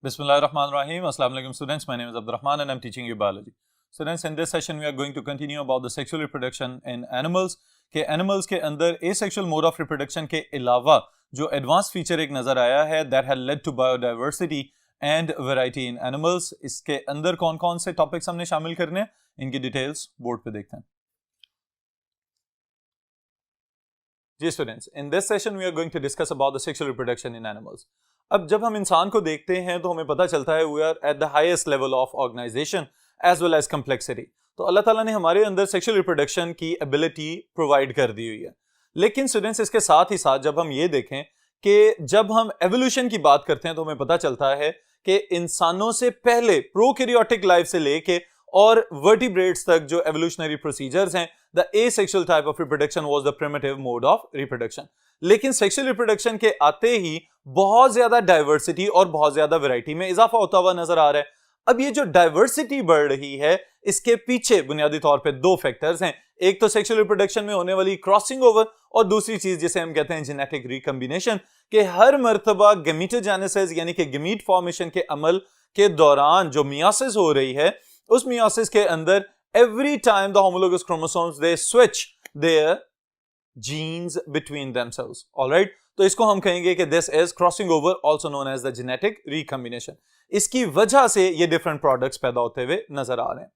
Bismillahirrahmanirrahim. Assalamu alaikum students. My name is Abdurrahman and I'm teaching you biology. Students, in this session we are going to continue about the sexual reproduction in animals. के animals के अंदर asexual mode of reproduction के अलावा जो advanced feature एक नज़र आया है that had led to biodiversity and variety in animals. इसके अंदर कौन कौन से topics हमने शामिल करने हैं इनकी details board पे देखते हैं. जी students, in this session we are going to discuss about the sexual reproduction in animals. अब जब हम इंसान को देखते हैं तो हमें पता चलता है we are at the highest level of organisation as well as complexity. तो अल्लाह ताला ने हमारे अंदर सेक्सुअल रिप्रोडक्शन की एबिलिटी प्रोवाइड कर दी हुई है. लेकिन स्टूडेंट्स इसके साथ ही साथ जब हम ये देखें कि जब हम एवोल्यूशन की बात करते हैं तो हमें पता चलता है कि इंसानों से पहले प्रोकैरियोटिक लाइफ से लेके और वर्टिब्रेट्स तक जो एवोल्यूशनरी प्रोसीजर्स हैं, the asexual type of reproduction was the primitive mode of reproduction. लेकिन सेक्सुअल रिप्रोडक्शन के आते ही बहुत ज्यादा डाइवर्सिटी और बहुत ज्यादा वैरायटी में इजाफा होता हुआ नजर आ रहा है. अब ये जो डाइवर्सिटी बढ़ रही है इसके पीछे बुनियादी तौर पे दो फैक्टर्स हैं. एक तो सेक्सुअल रिप्रोडक्शन में होने वाली क्रॉसिंग ओवर और दूसरी चीज जिसे हम कहते हैं जेनेटिक रिकम्बिनेशन, के हर मर्तबा गमीटोजेनेसिस यानी कि गमीट फॉर्मेशन के अमल के दौरान जो मियोसिस हो रही है उस मियोसिस के अंदर every time the homologous chromosomes they switch there genes between themselves. All right, तो इसको हम कहेंगे कि this is crossing over, also known as the genetic recombination. इसकी वजह से ये different products पैदा होते हुए नजर आ रहे हैं.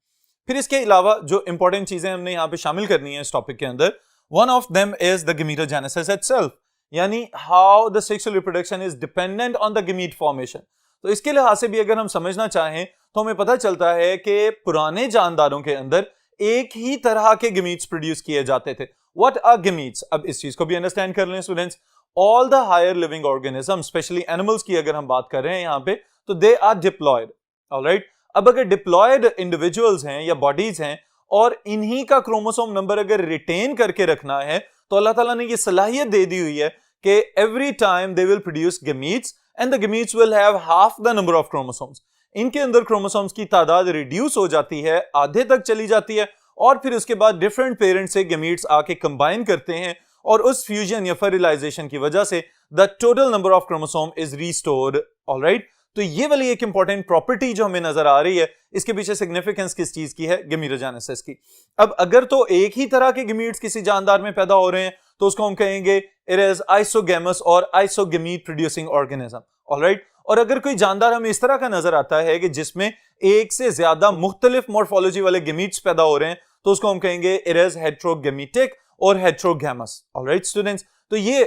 फिर इसके अलावा जो important चीजें हमने यहाँ पे शामिल करनी है इस टॉपिक के अंदर, one of them is the gametogenesis itself, यानी how the sexual reproduction is dependent on the gamete formation. तो इसके लिहाज से भी अगर हम समझना चाहें तो हमें पता चलता है कि पुराने जानदारों के अंदर एक ही तरह के गमीट्स प्रोड्यूस किए जाते थे. What are gametes? अब इस चीज को भी अंडरस्टैंड कर लें students. All the higher living organisms, specially animals की अगर हम बात कर रहे हैं यहाँ पे, तो दे आर डिप्लॉयड. ऑलराइट, अब अगर डिप्लॉयड इंडिविजुअल्स हैं या बॉडीज हैं और इन्हीं का क्रोमोसोम नंबर अगर रिटेन करके रखना है तो अल्लाह ताला ने ये सलाहियत दे दी हुई है कि every time they will produce gametes and the gametes will have half the number of chromosomes. इनके अंदर क्रोमोसोम्स की तादाद रिड्यूस हो जाती है, आधे तक चली जाती है और फिर उसके बाद डिफरेंट पेरेंट्स से गमीट्स आके कंबाइन करते हैं और उस फ्यूजन या फर्टिलाइजेशन की वजह से the total number of chromosome is restored. Alright, तो ये वाली एक इंपॉर्टेंट प्रॉपर्टी जो हमें नजर आ रही है, इसके पीछे सिग्निफिकेंस किस चीज की है? गमीटोजेनेसिस की. अब अगर तो एक ही तरह के गमीट्स किसी जानदार में पैदा हो रहे हैं तो उसको हम कहेंगे इट इज आइसोगेमस और आइसोगमीट प्रोड्यूसिंग ऑर्गेनिज्म. ऑलराइट, और अगर कोई जानदार हमें इस तरह का नजर आता है कि जिसमें एक से ज्यादा मुख्तलिफ मॉर्फोलॉजी वाले गमीट्स पैदा हो रहे हैं तो उसको हम कहेंगे इट इज हेट्रोगेमिटिक और हेट्रोगैमस. ऑलराइट स्टूडेंट्स, तो ये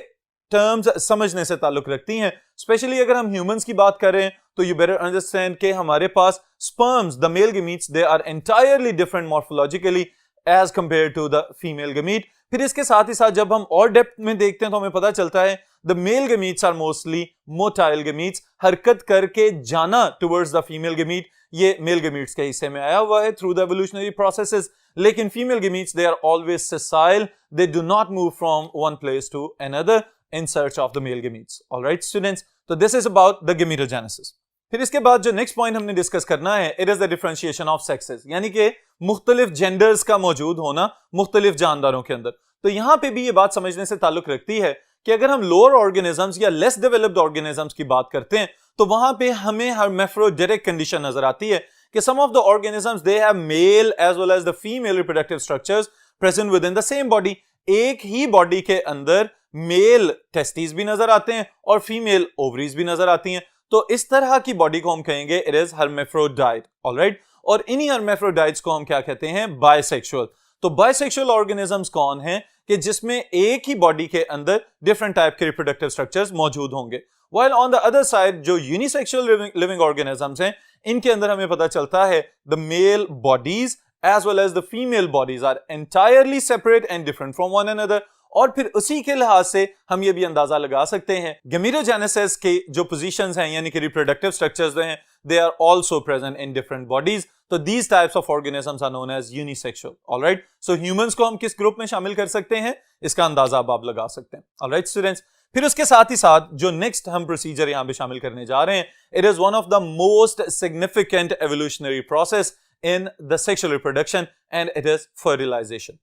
टर्म्स समझने से ताल्लुक रखती हैं. स्पेशली अगर हम ह्यूमंस की बात करें तो यू बेटर अंडरस्टैंड कि हमारे पास sperms, the male gametes, they are entirely different morphologically as compared to the female gamete. फिर इसके साथ ही साथ जब हम और डेप्थ में देखते हैं तो हमें पता चलता है the male gametes are mostly motile gametes, हरकत करके जाना टुवर्ड्स द फीमेल गमीट ये मेल गमीट्स के हिस्से में आया हुआ है थ्रू द एवोल्यूशनरी प्रोसेसेस. लेकिन female gametes they are always sessile, they do not move from one place to another in search of the male gametes. Alright students, तो this is about the gametogenesis. फिर इसके बाद जो next point हमने discuss करना है it is the differentiation of sexes, यानी कि मुख्तलिफ जेंडर्स का मौजूद होना मुख्तलिफ जानदारों के अंदर. तो यहां पे भी ये बात समझने से ताल्लुक रखती है कि अगर हम लोअर ऑर्गेनिजम्स या लेस डेवलप्ड ऑर्गेनिजम्स की बात करते हैं तो वहां पे हमें hermaphroditic कंडीशन नजर आती है कि some of the organisms they have male as well as the female reproductive structures present within the same body. एक ही बॉडी के अंदर मेल टेस्टिस भी नजर आते हैं और फीमेल ओवरीज भी नजर आती हैं. तो इस तरह की बॉडी को हम कहेंगे इट इज hermaphrodite. ऑलराइट, और इन्हीं hermaphrodites को हम क्या कहते हैं? बाइसेक्सुअल. तो बाइसेक्सुअल ऑर्गेनिजम्स कौन हैं कि जिसमें एक ही बॉडी के अंदर डिफरेंट टाइप के रिप्रोडक्टिव स्ट्रक्चर्स मौजूद होंगे. While on the other side जो यूनिसेक्सुअल लिविंग ऑर्गेनिजम्स हैं इनके अंदर हमें पता चलता है the male bodies as well as the female bodies are entirely separate and different from one another. और फिर उसी के लिहाज से हम ये भी अंदाजा लगा सकते हैं गमीटोजेनेसिस के जो पोजीशंस हैं यानी कि रिप्रोडक्टिव स्ट्रक्चर्स हैं they are also present in different bodies. तो these types of organisms are known as unisexual. All right, so humans को हम किस ग्रुप में शामिल कर सकते हैं इसका अंदाजा अब आप लगा सकते हैं. All right students, फिर उसके साथ ही साथ जो नेक्स्ट हम प्रोसीजर यहां पे शामिल करने जा रहे हैं it is one of the most significant evolutionary process in the sexual reproduction and it is fertilisation.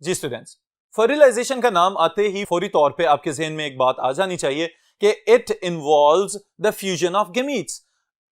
जी स्टूडेंट्स, फर्टिलाइजेशन का नाम आते ही फौरी तौर पे आपके जहन में एक बात आ जानी चाहिए कि it involves the fusion of gametes.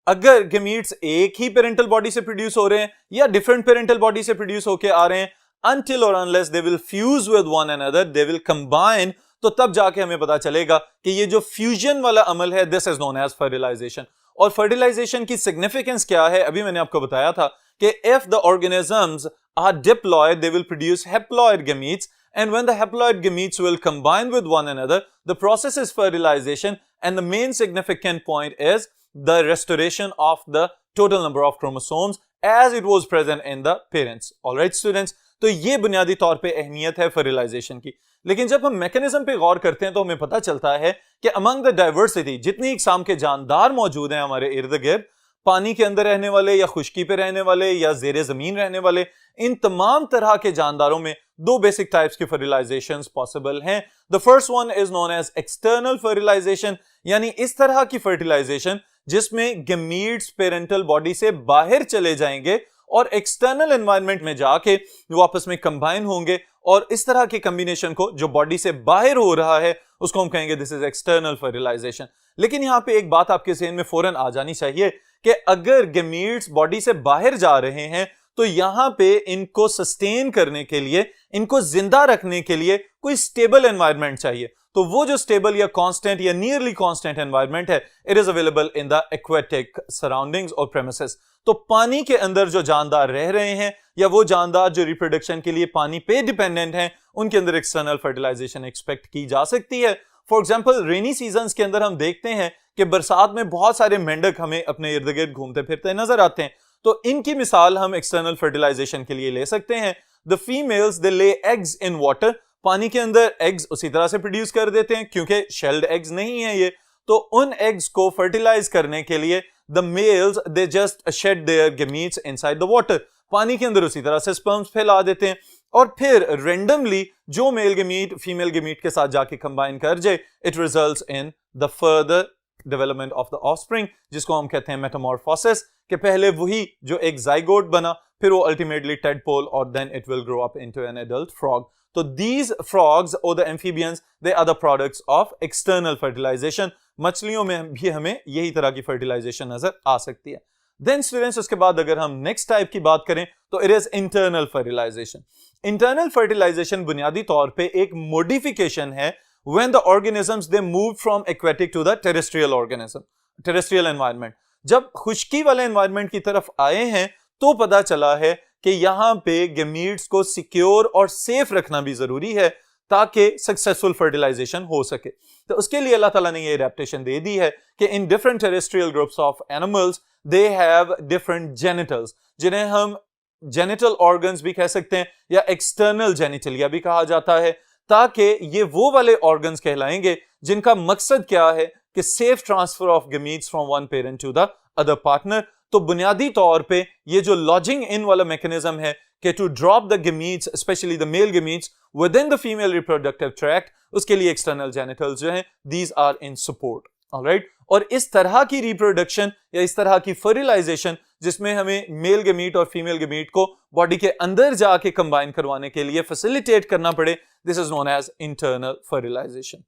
अगर गेमीट्स एक ही पेरेंटल बॉडी से प्रोड्यूस हो रहे हैं या डिफरेंट पेरेंटल बॉडी से प्रोड्यूस होके आ रहे हैं, until or unless they will fuse with one another, they will combine, तो तब जाके हमें पता चलेगा कि ये जो फ्यूजन वाला अमल है, this is known as fertilisation. और फर्टिलाइजेशन की सिग्निफिकेंस क्या है, अभी मैंने आपको बताया था कि if the organisms are diploid, they will produce haploid gametes, and when the haploid gametes will combine with one another, the process is fertilization, and the main significant point is the restoration of the total number of chromosomes as it was present in the parents. All right, students, तो ये बुनियादी तौर पे अहमियत है fertilisation की। लेकिन जब हम मैकेनिज्म पे गौर करते हैं तो हमें पता चलता है कि अमंग द डाइवर्सिटी, जितनी इकसाम के जानदार मौजूद हैं हमारे इर्द गिर्द, पानी के अंदर रहने वाले या खुश्की पे रहने वाले या ज़ेरे ज़मीन रहने वाले, इन तमाम तरह के जानदारों में दो बेसिक टाइप्स की फर्टिलाइजेशंस पॉसिबल हैं। The first one is known as external fertilisation, यानी इस तरह की फर्टिलाइजेशन जिसमें गमीट्स पेरेंटल बॉडी से बाहर चले जाएंगे और एक्सटर्नल एनवायरनमेंट में जाके वो आपस में कंबाइन होंगे, और इस तरह के कॉम्बिनेशन को जो बॉडी से बाहर हो रहा है उसको हम कहेंगे दिस इज एक्सटर्नल फर्टिलाइजेशन। लेकिन यहां पे एक बात आपके ज़हन में फौरन आ जानी चाहिए कि अगर गमीट्स बॉडी से बाहर जा रहे हैं तो यहां पे इनको सस्टेन करने के लिए, इनको जिंदा रखने के लिए कोई स्टेबल एनवायरनमेंट चाहिए। तो वो जो स्टेबल या कांस्टेंट या नियरली कांस्टेंट एनवायरनमेंट है, it is available in the aquatic surroundings और प्रेमिसेस। तो पानी के अंदर जो जानदार रह रहे हैं या वो जानदार जो रिप्रोडक्शन के लिए पानी पे डिपेंडेंट हैं, उनके अंदर एक्सटर्नल फर्टिलाइजेशन एक्सपेक्ट की जा सकती है। फॉर एग्जांपल रेनी सीजन्स के अंदर हम देखते हैं कि बरसात में बहुत सारे मेंढक हमें अपने इर्द गिर्द घूमते फिरते नजर आते हैं, तो इनकी मिसाल हम एक्सटर्नल फर्टिलाइजेशन के लिए ले सकते हैं। The females they lay eggs in water, पानी के अंदर एग्स उसी तरह से प्रोड्यूस कर देते हैं क्योंकि शेल्ड एग्स नहीं है ये, तो उन एग्स को फर्टिलाइज करने के लिए the mails they just shade there gametes inside the water, पानी के अंदर उसी तरह से स्पर्म्स फैला देते हैं और फिर रेंडमली जो मेल गमीट फीमेल गमीट के साथ जाके कंबाइन कर जाए, it results in the further development of the offspring, जिसको हम कहते हैं मेटामॉर्फोसिस, कि पहले वही जो एक जाइगोट बना फिर वो अल्टीमेटली टेडपोल और then it will grow up into an adult frog. तो these frogs or the amphibians, they are the products of external fertilization। मछलियों में भी हमें यही तरह की फर्टिलाइजेशन नजर आ सकती है। देन स्टूडेंट्स, उसके बाद अगर हम नेक्स्ट टाइप की बात करें तो it is internal fertilisation. Internal fertilisation बुनियादी तौर पे एक मॉडिफिकेशन है when the organisms they move from aquatic to the terrestrial organism, terrestrial environment। जब खुश्की वाले एनवायरनमेंट की तरफ आए हैं तो पता चला है कि यहां पे गमीट्स को सिक्योर और सेफ रखना भी जरूरी है ताकि सक्सेसफुल फर्टिलाइजेशन हो सके। तो उसके लिए अल्लाह ताला ने ये एडेप्टेशन दे दी है कि in different terrestrial groups of animals they have different genitals, जिन्हें हम जेनिटल ऑर्गन्स भी कह सकते हैं या एक्सटर्नल जेनिटलिया भी कहा जाता है, ताकि ये वो वाले ऑर्गन्स कहलाएंगे जिनका मकसद क्या है कि safe transfer of gametes from one parent to the other partner. तो बुनियादी तौर पे ये जो लॉजिंग इन वाला मैकेनिज्म है कि to drop the gametes, specially the male gametes within the female reproductive tract, उसके लिए एक्सटर्नल जेनिटल्स जो हैं these are in support. Alright, और इस तरह की रिप्रोडक्शन या इस तरह की फर्टिलाइजेशन जिसमें हमें मेल गमीट और फीमेल गमीट को बॉडी के अंदर जाके कंबाइन करवाने के लिए फैसिलिटेट करना पड़े, this is known as internal fertilisation.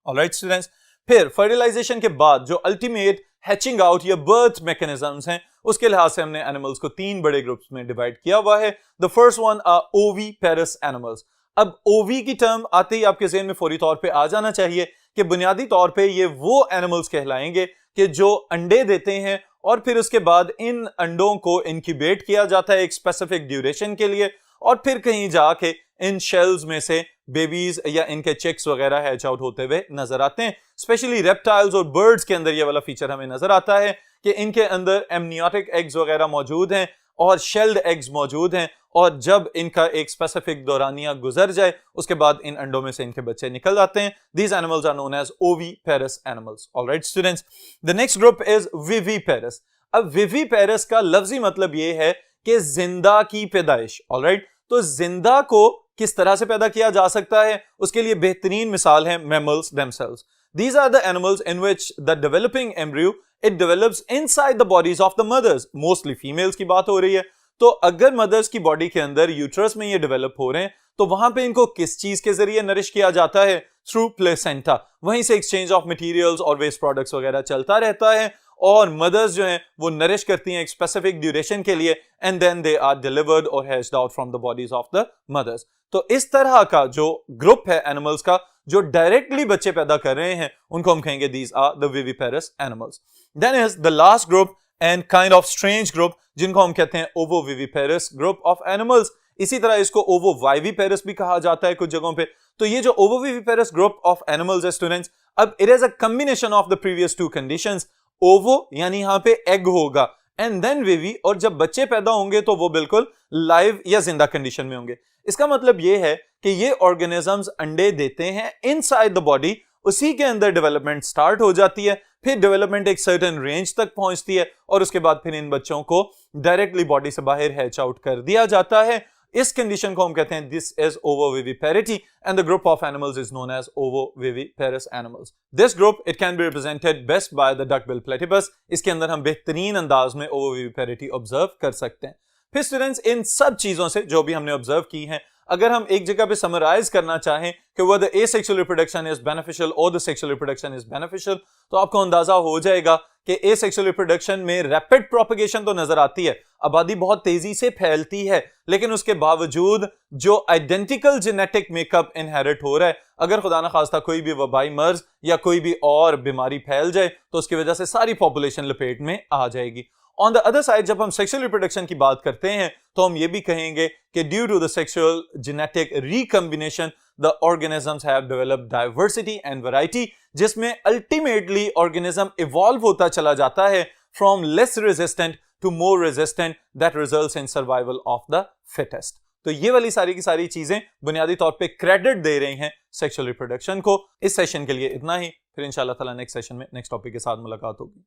Alright students, फिर फर्टिलाइजेशन के बाद जो अल्टीमेट हैचिंग आउट या बर्थ मैकेनिज्म्स हैं, उसके लिहाज से हमने एनिमल्स को तीन बड़े ग्रुप्स में डिवाइड किया हुआ है। The first one are oviparous animals. अब ओवी की टर्म आते ही आपके ज़हन में फौरी तौर पे आ जाना चाहिए कि बुनियादी तौर पे ये वो एनिमल्स कहलाएंगे कि जो अंडे देते हैं और फिर उसके बाद इन अंडों को इंक्यूबेट किया जाता है एक स्पेसिफिक ड्यूरेशन के लिए, और फिर कहीं जाके इन शेल्स में से बेबीज या इनके चिक्स वगैरह हैच आउट होते हुए नजर आते हैं। स्पेशली रेप्टाइल्स और बर्ड्स के अंदर ये वाला फीचर हमें नजर आता है कि इनके अंदर एमनियोटिक एग्स वगैरह मौजूद हैं और शेल्ड एग्स मौजूद हैं, और जब इनका एक स्पेसिफिक दौरानिया गुजर जाए उसके बाद इन अंडों में से इनके बच्चे निकल जाते हैं। These animals are known as oviparous animals. Alright students, the next group is viviparous. अब विविपेरस का लफ्जी मतलब ये है कि जिंदा की पैदाइश। ऑलराइट, तो जिंदा को किस तरह से पैदा किया जा सकता है, उसके लिए बेहतरीन मिसाल है mammals themselves। These are the animals in which the developing embryo it develops inside the bodies of the mothers, mostly females की बात हो रही है। तो अगर मदर्स की बॉडी के अंदर यूट्रस में ये डेवलप हो रहे हैं तो वहां पे इनको किस चीज के जरिए नरिश किया जाता है, थ्रू प्लेसेंटा, वहीं से एक्सचेंज ऑफ मटेरियल्स और वेस्ट प्रोडक्ट्स वगैरह चलता रहता है और मदर्स जो हैं वो नरिश करती हैं एक स्पेसिफिक ड्यूरेशन के लिए and then they are delivered और hatched out from the bodies of the mothers. तो इस तरह का जो ग्रुप है एनिमल्स का जो डायरेक्टली बच्चे पैदा कर रहे हैं उनको हम कहेंगे these are the viviparous animals. Then is the last group and kind of strange group जिनको हम कहते हैं ओवोविविपेरस ग्रुप ऑफ एनिमल्स। इसी तरह इसको ओवोवाइविपेरस भी कहा जाता है कुछ जगहों पे। तो ये जो ओवोविविपेरस ग्रुप ऑफ एनिमल्स है स्टूडेंट्स, अब it is a combination of the previous to conditions. ओवो यानी यहां पे एग होगा एंड देन विवी, और जब बच्चे पैदा होंगे तो वो बिल्कुल लाइव या जिंदा कंडीशन में होंगे। इसका मतलब ये है कि ये ऑर्गेनिजम्स अंडे देते हैं इनसाइड द बॉडी, उसी के अंदर डेवलपमेंट स्टार्ट हो जाती है, फिर डेवलपमेंट एक सर्टेन रेंज तक पहुंचती है और उसके बाद फिर इन बच्चों को डायरेक्टली बॉडी से बाहर हैच आउट कर दिया जाता है। इस कंडीशन को हम कहते हैं this is ovoviviparity and the group of animals is known as ovoviviparous animals. This group it can be represented best by the duckbill platypus. इसके अंदर हम बेहतरीन अंदाज में ओवोविविपेरिटी ऑब्जर्व कर सकते हैं। फिर स्टूडेंट्स इन सब चीजों से जो भी हमने ऑब्जर्व की हैं, अगर हम एक जगह पे समराइज करना चाहें कि whether asexual reproduction is beneficial or the sexual reproduction is beneficial, तो आपको अंदाजा हो जाएगा कि asexual reproduction में रैपिड प्रोपेगेशन तो नजर आती है, आबादी बहुत तेजी से फैलती है, लेकिन उसके बावजूद जो आइडेंटिकल जेनेटिक मेकअप इनहेरिट हो रहा है, अगर खुदा ना खास्ता कोई भी वबाई मर्ज या कोई भी और बीमारी फैल जाए तो उसकी वजह से सारी पॉपुलेशन लपेट में आ जाएगी। ऑन द अदर साइड जब हम सेक्सुअल रिप्रोडक्शन की बात करते हैं तो हम ये भी कहेंगे कि due to the sexual genetic recombination the organisms have developed diversity and variety, जिसमें अल्टीमेटली ऑर्गेनिज्म इवॉल्व होता चला जाता है from less resistant to more resistant that results in survival of the fittest. तो ये वाली सारी की सारी चीजें बुनियादी तौर पे क्रेडिट दे रही हैं सेक्सुअल रिप्रोडक्शन को। इस सेशन के लिए इतना ही, फिर इंशाल्लाह ताला नेक्स्ट सेशन में नेक्स्ट टॉपिक के साथ मुलाकात होगी।